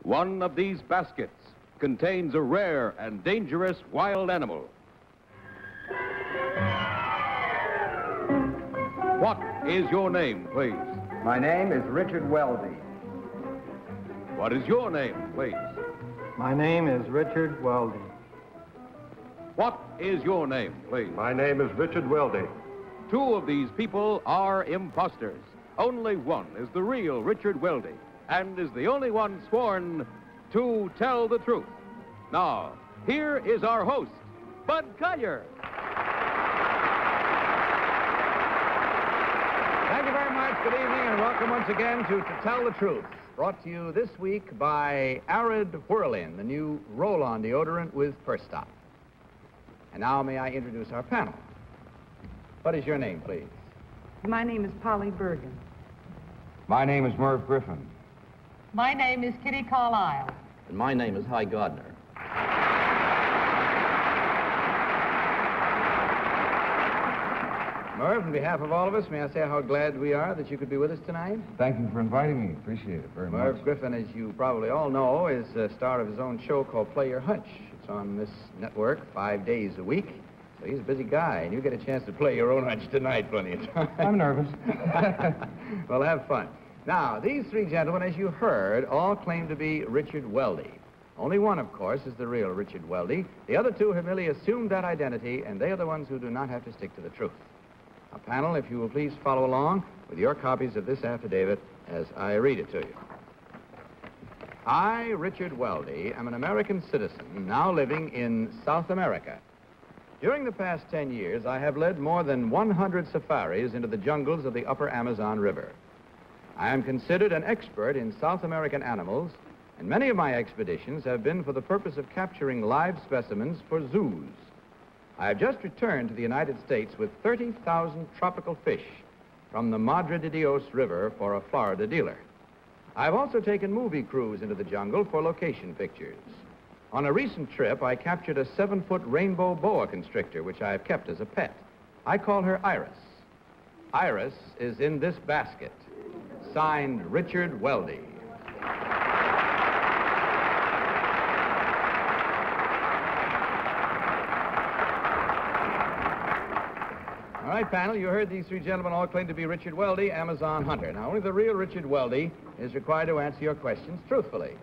One of these baskets contains a rare and dangerous wild animal. What is your name, please? My name is Richard Weldy. What is your name, please? My name is Richard Weldy. What is your name, please? My name is Richard Weldy. Two of these people are imposters. Only one is the real Richard Weldy, and is the only one sworn to tell the truth. Now, here is our host, Bud Collier. Thank you very much. Good evening, and welcome once again to Tell the Truth, brought to you this week by Arid Whirlin, the new roll-on deodorant with First Stop. And now may I introduce our panel. What is your name, please? My name is Polly Bergen. My name is Merv Griffin. My name is Kitty Carlisle. And my name is Gardner. Merv, on behalf of all of us, may I say how glad we are that you could be with us tonight? Thank you for inviting me. Appreciate it very much. Merv Griffin, as you probably all know, is a star of his own show called Play Your Hunch. It's on this network 5 days a week. So he's a busy guy, and you get a chance to play your own hunch tonight plenty of times. I'm nervous. Well, have fun. Now, these three gentlemen, as you heard, all claim to be Richard Weldy. Only one, of course, is the real Richard Weldy. The other two have merely assumed that identity, and they are the ones who do not have to stick to the truth. Now, panel, if you will please follow along with your copies of this affidavit as I read it to you. I, Richard Weldy, am an American citizen now living in South America. During the past 10 years, I have led more than 100 safaris into the jungles of the upper Amazon River. I am considered an expert in South American animals, and many of my expeditions have been for the purpose of capturing live specimens for zoos. I have just returned to the United States with 30,000 tropical fish from the Madre de Dios River for a Florida dealer. I have also taken movie crews into the jungle for location pictures. On a recent trip, I captured a 7-foot rainbow boa constrictor, which I have kept as a pet. I call her Iris. Iris is in this basket. Signed, Richard Weldy. All right, panel, you heard these three gentlemen all claim to be Richard Weldy, Amazon hunter. Now, only the real Richard Weldy is required to answer your questions truthfully.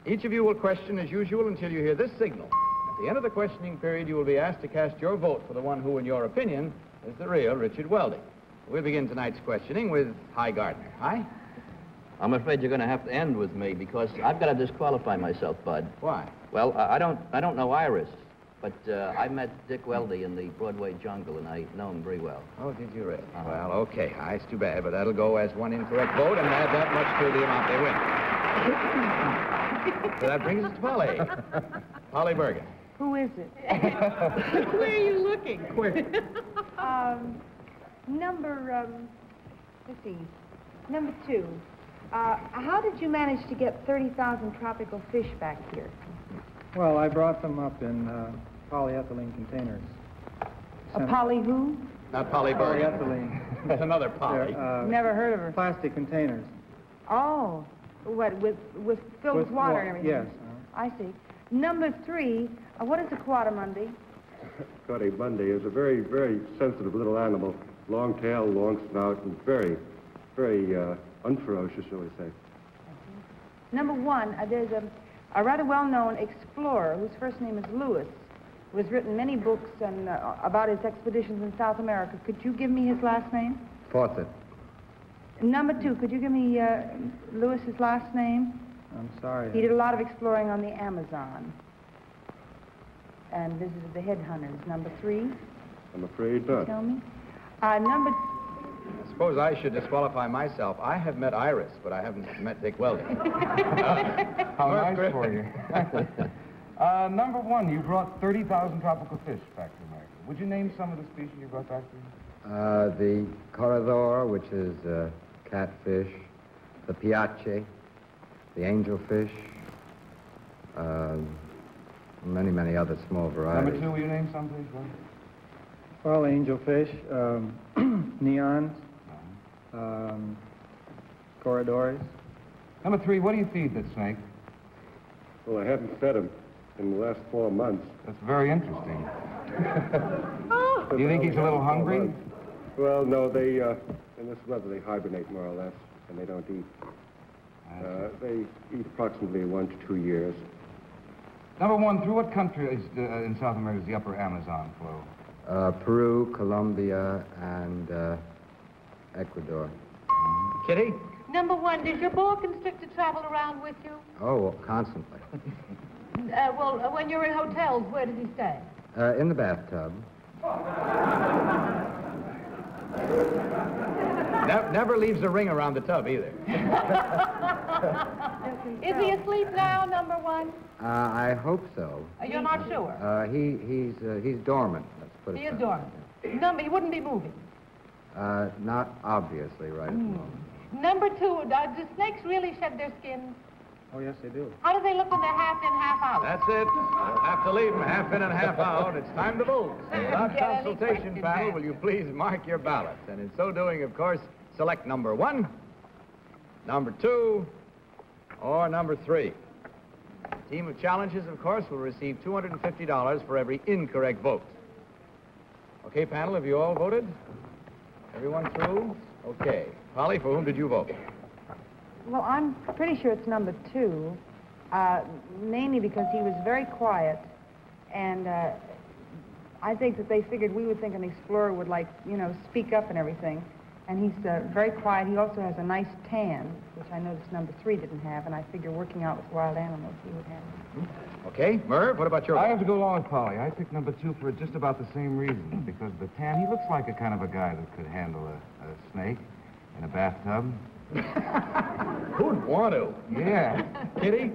Each of you will question as usual until you hear this signal. At the end of the questioning period, you will be asked to cast your vote for the one who, in your opinion, is the real Richard Weldy. We'll begin tonight's questioning with Gardner. Hi? I'm afraid you're going to have to end with me because I've got to disqualify myself, Bud. Why? Well, I don't know Iris, but I met Dick Weldy in the Broadway jungle, and I know him very well. Oh, did you really? Well, okay. It's too bad, but that'll go as one incorrect vote and add that much to the amount they win. So that brings us to Polly. Polly Bergen. Who is it? Where are you looking? Let's see, number 2. How did you manage to get 30,000 tropical fish back here? Well, I brought them up in polyethylene containers. A poly who? Not Polly Bergen. Polyethylene. That's another Polly. Never heard of her. Plastic containers. Oh, what, filled with water and everything? Yes. I see. Number 3, what is a quadrumundi? Quadrumundi is a very, very sensitive little animal. Long tail, long snout, and very, very unferocious, shall we say. Number 1, there's a rather well-known explorer whose first name is Lewis, who has written many books about his expeditions in South America. Could you give me his last name? Fawcett. Number 2, could you give me Lewis's last name? I'm sorry. He did a lot of exploring on the Amazon and visited the headhunters. Number 3? I'm afraid not. Tell me. Number... I suppose I should disqualify myself. I have met Iris, but I haven't met Dick Weldy. How nice for you. Number 1, you brought 30,000 tropical fish back to America. Would you name some of the species you brought back to? The corridor, which is catfish, the piace, the angelfish, many, many other small varieties. Number 2, will you name some, please? Well, angelfish, neons, corridors, Number 3, what do you feed this snake? Well, I haven't fed him in the last 4 months. That's very interesting. Do you think he's a little hungry? Well, no, they, in this weather, they hibernate more or less, and they don't eat. They eat approximately 1 to 2 years. Number 1, through what country in South America does the upper Amazon flow? Peru, Colombia, and Ecuador. Kitty? Number 1, does your boa constrictor travel around with you? Oh, constantly. Well, when you're in hotels, where does he stay? In the bathtub. Never leaves a ring around the tub, either. Is he asleep now, number 1? I hope so. You're not sure? He's dormant, let's put it He is that dormant. Number, he wouldn't be moving. way. Not obviously right at the moment. Number 2, do snakes really shed their skins? Oh, yes, they do. How do they look when they're half in, half out? That's it. We'll have to leave them half in and half out. It's time to vote. Without consultation, panel, will you please mark your ballots? And in so doing, of course, select number 1, number 2, or number 3. Team of challenges, of course, will receive $250 for every incorrect vote. Okay, panel, have you all voted? Everyone through? Okay. Polly, for whom did you vote? Well, I'm pretty sure it's number 2, mainly because he was very quiet, and I think that they figured we would think an explorer would, like, you know, speak up and everything. And he's very quiet. He also has a nice tan, which I noticed number 3 didn't have, and I figure working out with wild animals he would have. Okay. Merv, what about your vote? I have to go along with Polly. I picked number 2 for just about the same reason. Because of the tan, he looks like a kind of a guy that could handle a snake in a bathtub. Who'd want to? Yeah. Kitty?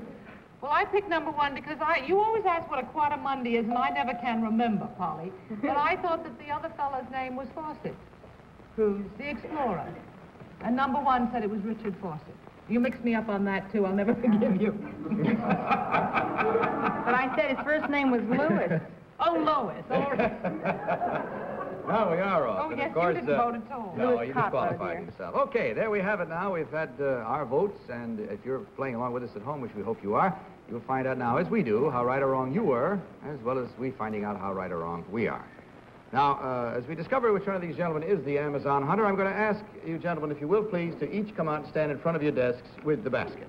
Well, I picked number 1 because you always ask what a quarter-mundi is, and I never can remember, Polly. But I thought that the other fellow's name was Fawcett, who's the explorer. And number 1 said it was Richard Fawcett. You mixed me up on that, too. I'll never forgive you. But I said his first name was Lewis. Oh, Lois. All right. Now we are off. Oh, And yes, of course, you didn't vote at all. No, Louis you Coppola, disqualified dear. yourself. Okay, there we have it now. We've had our votes, and if you're playing along with us at home, which we hope you are, you'll find out now, as we do, how right or wrong you were, as well as we finding out how right or wrong we are. Now, as we discover which one of these gentlemen is the Amazon hunter, I'm going to ask you gentlemen, if you will, please, to each come out and stand in front of your desks with the basket.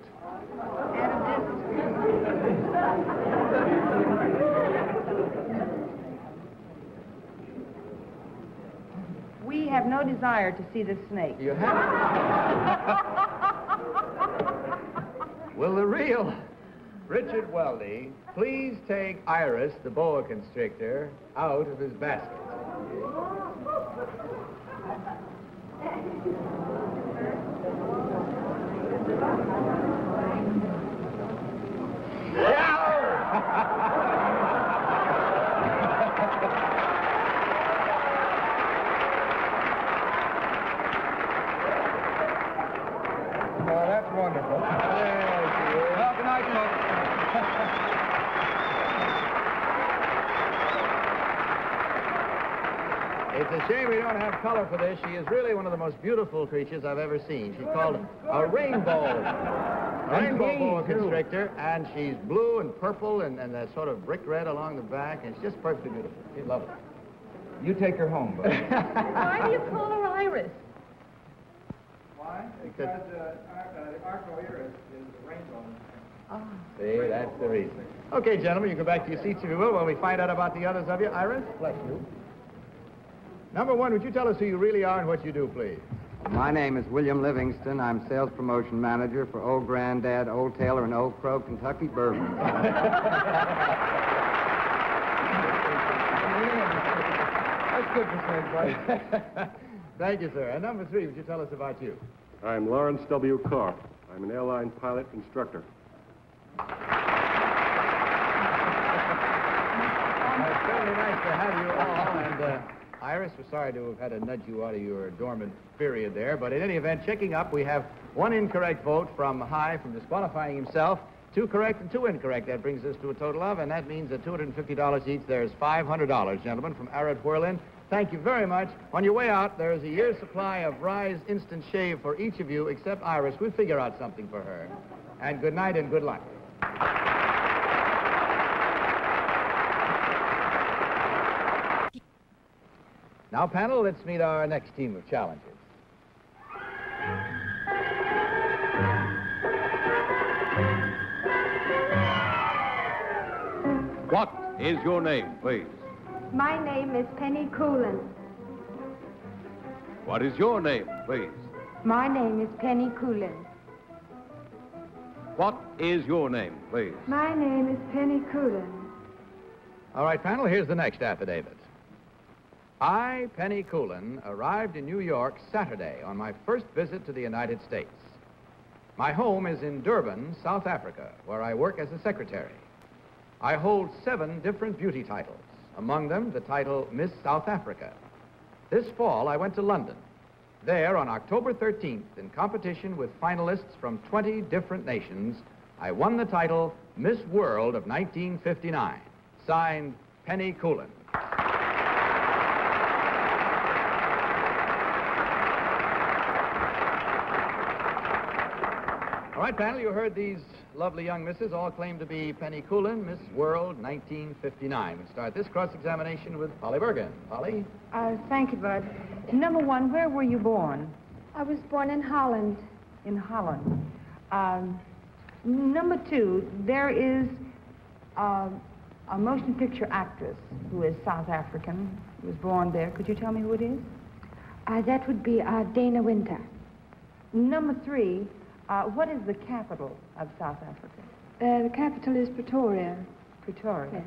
We have no desire to see this snake. You have Will the real Richard Weldy please take Iris, the boa constrictor, out of his basket? Oh, that's wonderful. Well, good night, folks. It's a shame we don't have color for this. She is really one of the most beautiful creatures I've ever seen. She's called a rainbow boa constrictor, and she's blue and purple and that sort of brick red along the back, and it's just perfectly beautiful. She's lovely. You take her home, bud. Why do you call her Iris? Why? Because the arco-iris is a rainbow. See, that's the reason. Okay, gentlemen, you go back to your seats if you will while we find out about the others of you. Iris, bless you. Number 1, would you tell us who you really are and what you do, please? My name is William Livingston. I'm sales promotion manager for Old Granddad, Old Taylor, and Old Crow, Kentucky Bourbon. That's good for snake, buddy. Thank you, sir. And number 3, would you tell us about you? I'm Lawrence W. Carr. I'm an airline pilot instructor. It's certainly nice to have you all, and Iris, we're sorry to have had to nudge you out of your dormant period there, but in any event, checking up, we have 1 incorrect vote from High from disqualifying himself, 2 correct and 2 incorrect. That brings us to a total of, and that means that $250 each. There's $500, gentlemen, from Arid Whirlin, Thank you very much. On your way out, there is a year's supply of Rise Instant Shave for each of you except Iris. We'll figure out something for her. And good night and good luck. Now, panel, let's meet our next team of challengers. What is your name, please? My name is Penny Cooland. What is your name, please? My name is Penny Cooland. What is your name, please? My name is Penny Cooland. All right, panel, here's the next affidavit. I, Penny Cooland, arrived in New York Saturday on my first visit to the United States. My home is in Durban, South Africa, where I work as a secretary. I hold 7 different beauty titles, among them the title Miss South Africa. This fall, I went to London. There, on October 13th, in competition with finalists from 20 different nations, I won the title Miss World of 1959. Signed, Penny Cooland. All right, panel, you heard these lovely young misses all claim to be Penny Cooland, Miss World 1959. We'll start this cross-examination with Polly Bergen. Polly? Thank you, Bud. Number 1, where were you born? I was born in Holland. In Holland. Number 2, there is a motion picture actress who is South African, who was born there. Could you tell me who it is? That would be Dana Winter. Number 3, what is the capital of South Africa? The capital is Pretoria. Pretoria. Yes.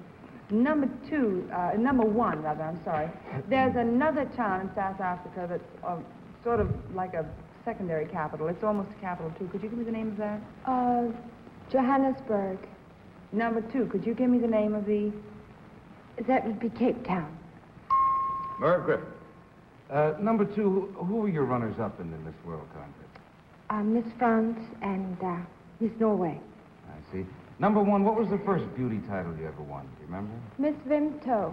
Number 1, rather, I'm sorry. There's another town in South Africa that's sort of like a secondary capital. It's almost a capital, too. Could you give me the name of that? Johannesburg. Number 2, could you give me the name of the... That would be Cape Town. Merv Griffin. Number 2, who were your runners-up in the Miss World contest? Miss France and Miss Norway. I see. Number 1, what was the first beauty title you ever won? Do you remember? Miss Vimto.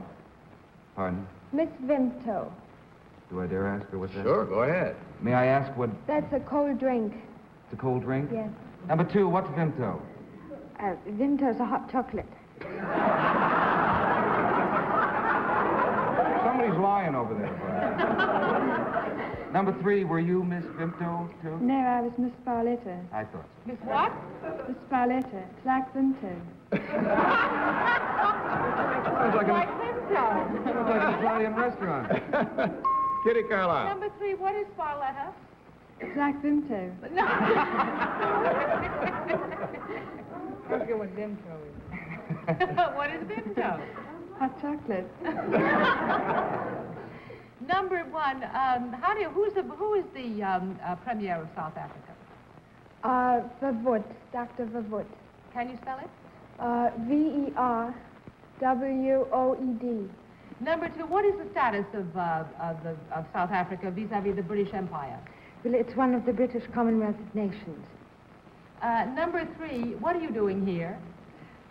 Pardon? Miss Vimto. Do I dare ask her what that is? Sure, go ahead. May I ask what... That's a cold drink. It's a cold drink? Yes. Number 2, what's Vimto? Vimto's a hot chocolate. Somebody's lying over there, Bud. Number 3, were you Miss Vimto, too? No, I was Miss Sparletta. I thought so. Miss what? Miss Sparletta. It's like Vimto. Sounds like Like an Vimto. Italian restaurant. Kitty Carlisle. Number 3, what is Sparletta? It's like Vimto. No. Let's go with Vimto. What is Vimto? Hot chocolate. Number 1, who is the premier of South Africa? Verwoerd. Dr. Verwoerd. Can you spell it? Verwoed. Number 2, what is the status of South Africa vis-a-vis the British Empire? Well, it's one of the British Commonwealth nations. Number 3, what are you doing here?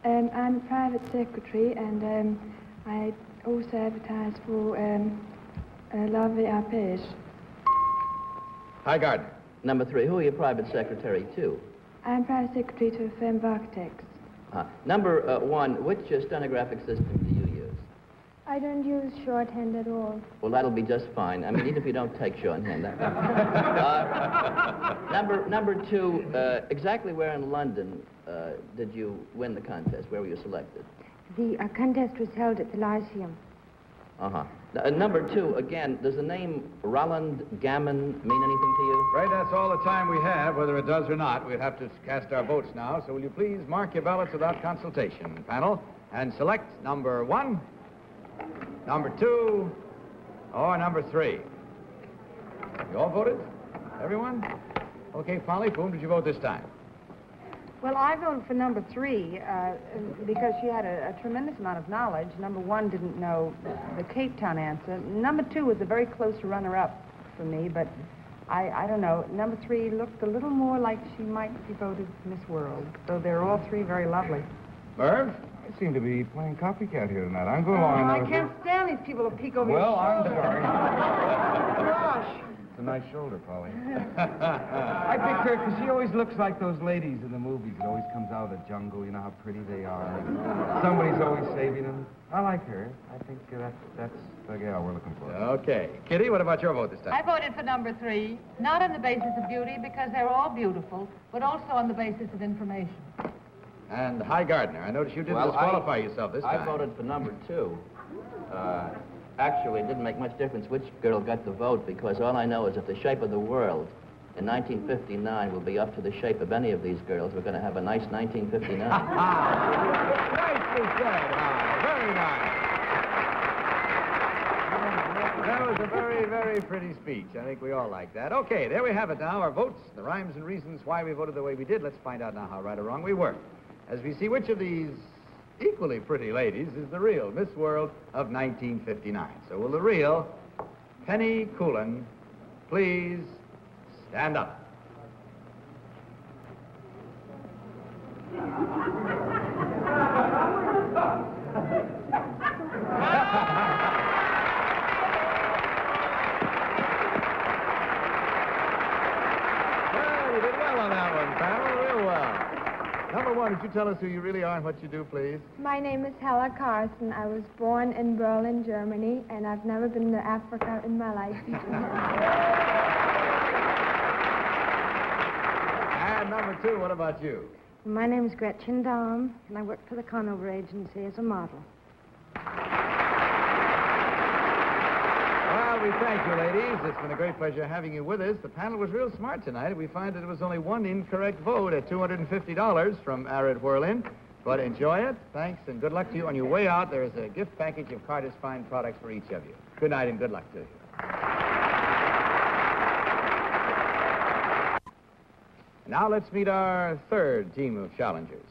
I'm a private secretary, and I also advertise for La Vie à Page. Hi, Gardner. Number 3, who are you private secretary to? I'm private secretary to a firm of architects. Number 1, which stenographic system do you use? I don't use shorthand at all. Well, that'll be just fine. I mean, even if you don't take shorthand. Number 2, exactly where in London did you win the contest? Where were you selected? The contest was held at the Lyceum. Number 2, again, does the name Roland Gammon mean anything to you? Right, that's all the time we have. Whether it does or not, we'll have to cast our votes now. So will you please mark your ballots without consultation, panel, and select number 1, number 2, or number 3. You all voted? Everyone? Okay, Polly, for whom did you vote this time? Well, I voted for number 3 because she had a tremendous amount of knowledge. Number 1 didn't know the Cape Town answer. Number 2 was a very close runner-up for me, but I don't know. Number 3 looked a little more like she might be voted Miss World, though they're all 3 very lovely. Merv? You seem to be playing copycat here tonight. I'm going along. I can't stand these people who peek over your I'm shoulder. sorry. Gosh. It's a nice shoulder, Polly. I picked her because she always looks like those ladies in the movies. It always comes out of the jungle. You know how pretty they are. Somebody's always saving them. I like her. I think that's the gal we're looking for. Okay. Kitty, what about your vote this time? I voted for number 3, not on the basis of beauty, because they're all beautiful, but also on the basis of information. And hi, Gardner. I noticed you didn't disqualify yourself this time. I voted for number 2. Actually, it didn't make much difference which girl got the vote, because all I know is if the shape of the world in 1959 will be up to the shape of any of these girls, we're going to have a nice 1959. Nicely said, very nice. That was a very, very pretty speech. I think we all like that. Okay, there we have it now, our votes, the rhymes and reasons why we voted the way we did. Let's find out now how right or wrong we were, as we see which of these equally pretty ladies is the real Miss World of 1959. So will the real Penny Cooland please stand up? Well, you did well on that one, Pamela, real well. Number 1, would you tell us who you really are and what you do, please? My name is Hella Carson. I was born in Bergen, Germany, and I've never been to Africa in my life. And number 2, what about you? My name is Gretchen Dahm, and I work for the Conover Agency as a model. Well, we thank you, ladies. It's been a great pleasure having you with us. The panel was real smart tonight. We find that there was only one incorrect vote at $250 from Arid Whirlin. But enjoy it. Thanks, and good luck to you. On your way out, there is a gift package of Carter's fine products for each of you. Good night and good luck to you. Now let's meet our third team of challengers.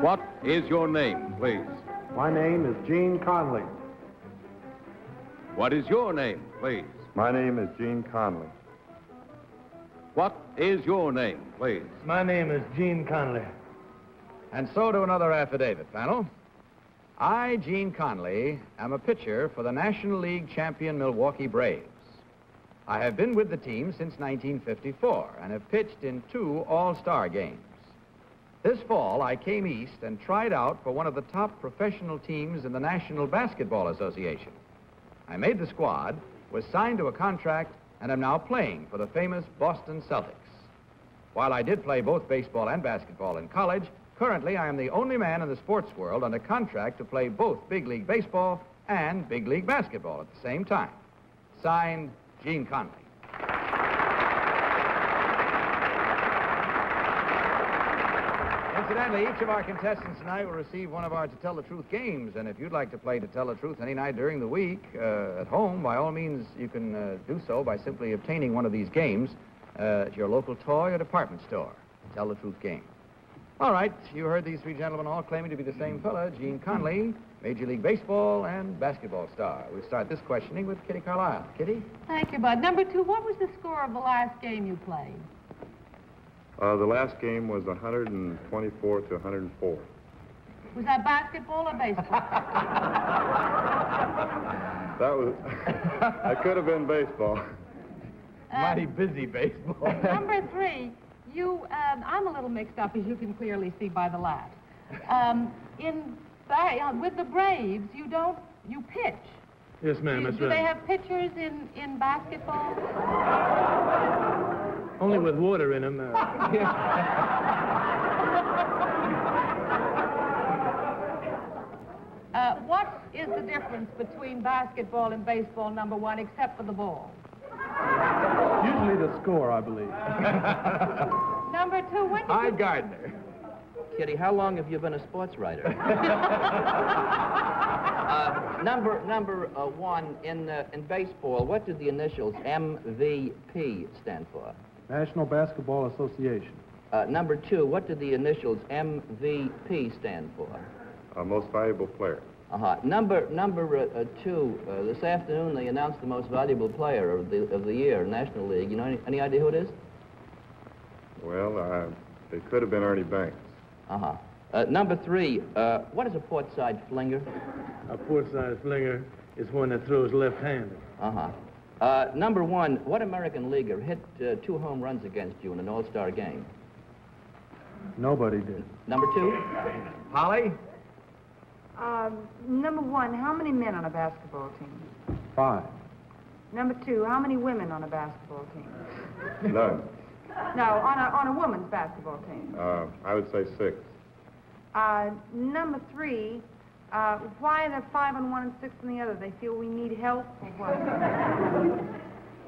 What is your name, please? My name is Gene Connelly. What is your name, please? My name is Gene Connelly. What is your name, please? My name is Gene Connelly. And so to another affidavit, panel. I, Gene Connelly, am a pitcher for the National League champion Milwaukee Braves. I have been with the team since 1954 and have pitched in 2 all-star games. This fall, I came east and tried out for one of the top professional teams in the National Basketball Association. I made the squad, was signed to a contract, and am now playing for the famous Boston Celtics. While I did play both baseball and basketball in college, currently I am the only man in the sports world under contract to play both big league baseball and big league basketball at the same time. Signed, Gene Connelly. Incidentally, each of our contestants tonight will receive one of our To Tell the Truth games, and if you'd like to play To Tell the Truth any night during the week at home, by all means, you can do so by simply obtaining one of these games at your local toy or department store. Tell the Truth game. All right, you heard these 3 gentlemen all claiming to be the same fella, Gene Connelly, Major League Baseball and basketball star. We'll start this questioning with Kitty Carlisle. Kitty? Thank you, Bud. Number 2, what was the score of the last game you played? The last game was 124 to 104. Was that basketball or baseball? That was... That could have been baseball. Mighty busy baseball. Number 3, you, I'm a little mixed up, as you can clearly see by the laugh. With the Braves, you pitch. Yes, ma'am, that's right. Do they have pitchers in basketball? Only with water in them. What is the difference between basketball and baseball, number 1, except for the ball? Usually the score, I believe. Number 2, when did Hi, Gardner. Kitty, how long have you been a sports writer? Number 1, in baseball, what do the initials MVP stand for? National Basketball Association. Number 2, what do the initials MVP stand for? Most valuable player. Number two, this afternoon they announced the most valuable player of the year, National League. You know any idea who it is? Well, it could have been Ernie Banks. Number three, what is a port-side flinger? A port-side flinger is one that throws left-handed. Number one, what American leaguer hit 2 home runs against you in an all-star game? Nobody did. Number two? Polly? Number one, how many men on a basketball team? 5. Number two, how many women on a basketball team? None. No, on a woman's basketball team. I would say 6. Number three, why are there 5 on one and 6 on the other? They feel we need help or what?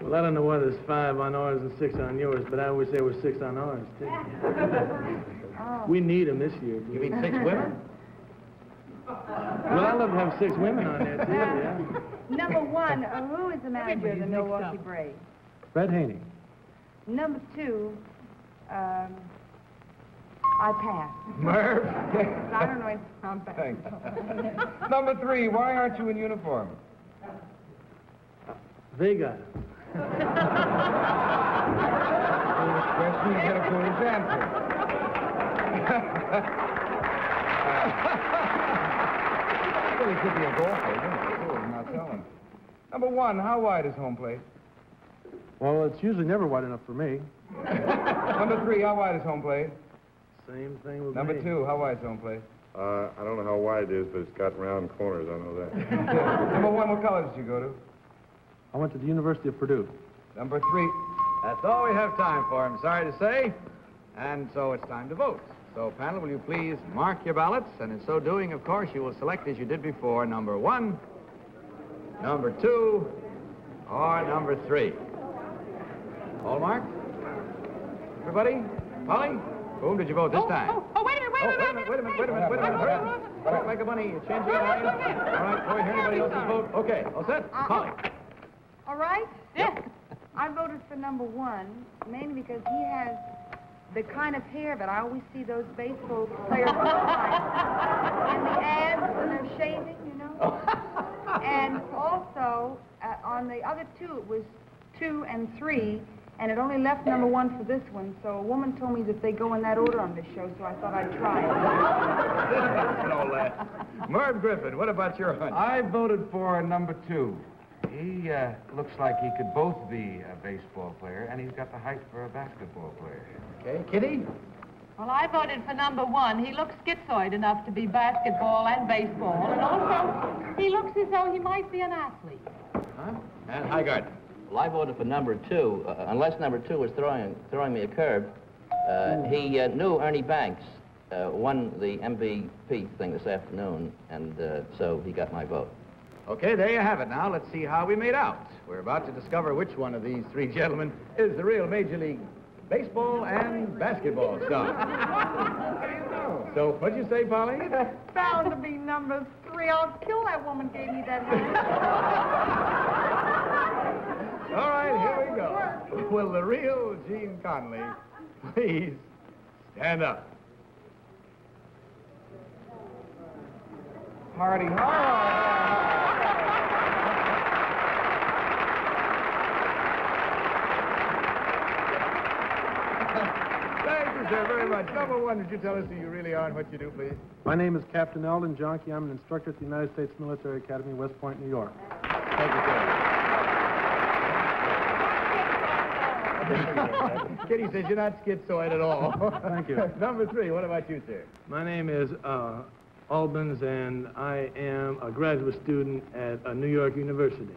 Well, I don't know whether it's 5 on ours and 6 on yours, but I always say we're 6 on ours, too. We need them this year. You mean 6 women? Well, I'd love to have 6 women on there, too, yeah. Number one, who is the manager of the Milwaukee Braves? Fred Haney. Number two, I pass. Merv? I don't know if I'm back. Thanks. Number three, why aren't you in uniform? They got it. Question, you get a foolish answer. Well, he could be a golfer, isn't it? I'm not telling. Number one, how wide is home plate? Well, it's usually never wide enough for me. Number three, how wide is home plate? Same thing with Number me. two, how wide is home plate? I don't know how wide it is, but it's got round corners, I know that. Number one, what college did you go to? I went to the University of Purdue. Number three. That's all we have time for, I'm sorry to say. And so it's time to vote. So, panel, will you please mark your ballots? And in so doing, of course, you will select, as you did before, number 1, number 2, or number 3. All marked? Everybody? Polly? Whom did you vote this time? Wait a minute. Wait a minute. Hurry up. Quick like a bunny. Change your mind. All right, before we hear anybody else's vote. Okay, all set? Polly. All right? Yeah. I voted for number one, mainly because he has the kind of hair that I always see those baseball players look like in the ads when they're shaving, you know? And also, on the other two, it was 2 and 3, and it only left number one for this one. So a woman told me that they go in that order on this show, so I thought I'd try it. No less. Merv Griffin, what about your hunch? I voted for number 2. He looks like he could both be a baseball player, and he's got the height for a basketball player. Okay, Kitty? Well, I voted for number one. He looks schizoid enough to be basketball and baseball, and also he looks as though he might be an athlete. Huh? And hi, Gardner. Well, I voted for number 2. Unless number 2 was throwing me a curve, he knew Ernie Banks won the MVP thing this afternoon, and so he got my vote. Okay, there you have it. Now, let's see how we made out. We're about to discover which one of these 3 gentlemen is the real Major League Baseball and basketball star. So, what'd you say, Polly? It's bound to be number 3. I'll kill that woman gave me that hand. All right, here we go. Will the real Gene Connelly please stand up? Hardy hard. Thank you, sir, very much. Number 1, would you tell us who you really are and what you do, please? My name is Captain Eldon Jonke. I'm an instructor at the United States Military Academy, West Point, New York. Thank you, sir. Kitty says you're not schizoid at all. Thank you. Number 3, what about you, sir? My name is Albans, and I am a graduate student at New York University.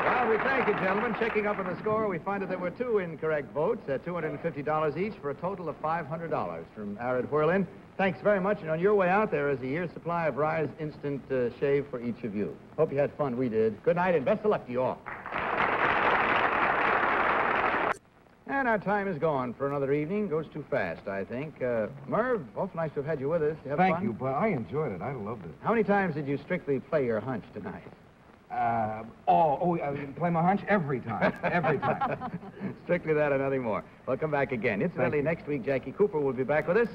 Well, we thank you, gentlemen. Checking up on the score, we find that there were 2 incorrect votes at $250 each for a total of $500 from Arid Whirlin. Thanks very much, and on your way out, there is a year's supply of Rise Instant Shave for each of you. Hope you had fun. We did. Good night, and best of luck to you all. And our time is gone for another evening. Goes too fast, I think. Merv, awful nice to have had you with us. You have Thank fun? you, but I enjoyed it. I loved it. How many times did you strictly play your hunch tonight? I play my hunch every time. Every time. Strictly that and nothing more. We'll come back again. Incidentally, next week, Jackie Cooper will be back with us.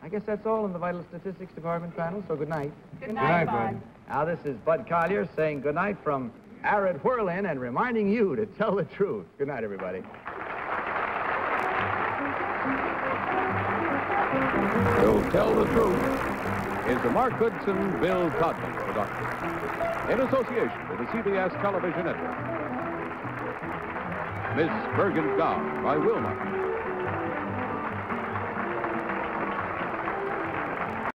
I guess that's all in the Vital Statistics Department panel, so good night. Good night, Bud. Now, this is Bud Collier saying good night from Arid Whirlin and reminding you to tell the truth. Good night, everybody. To Tell the Truth is a Mark Goodson, Bill Codman production. In association with the CBS Television Network. Miss Bergen Gown by Wilma.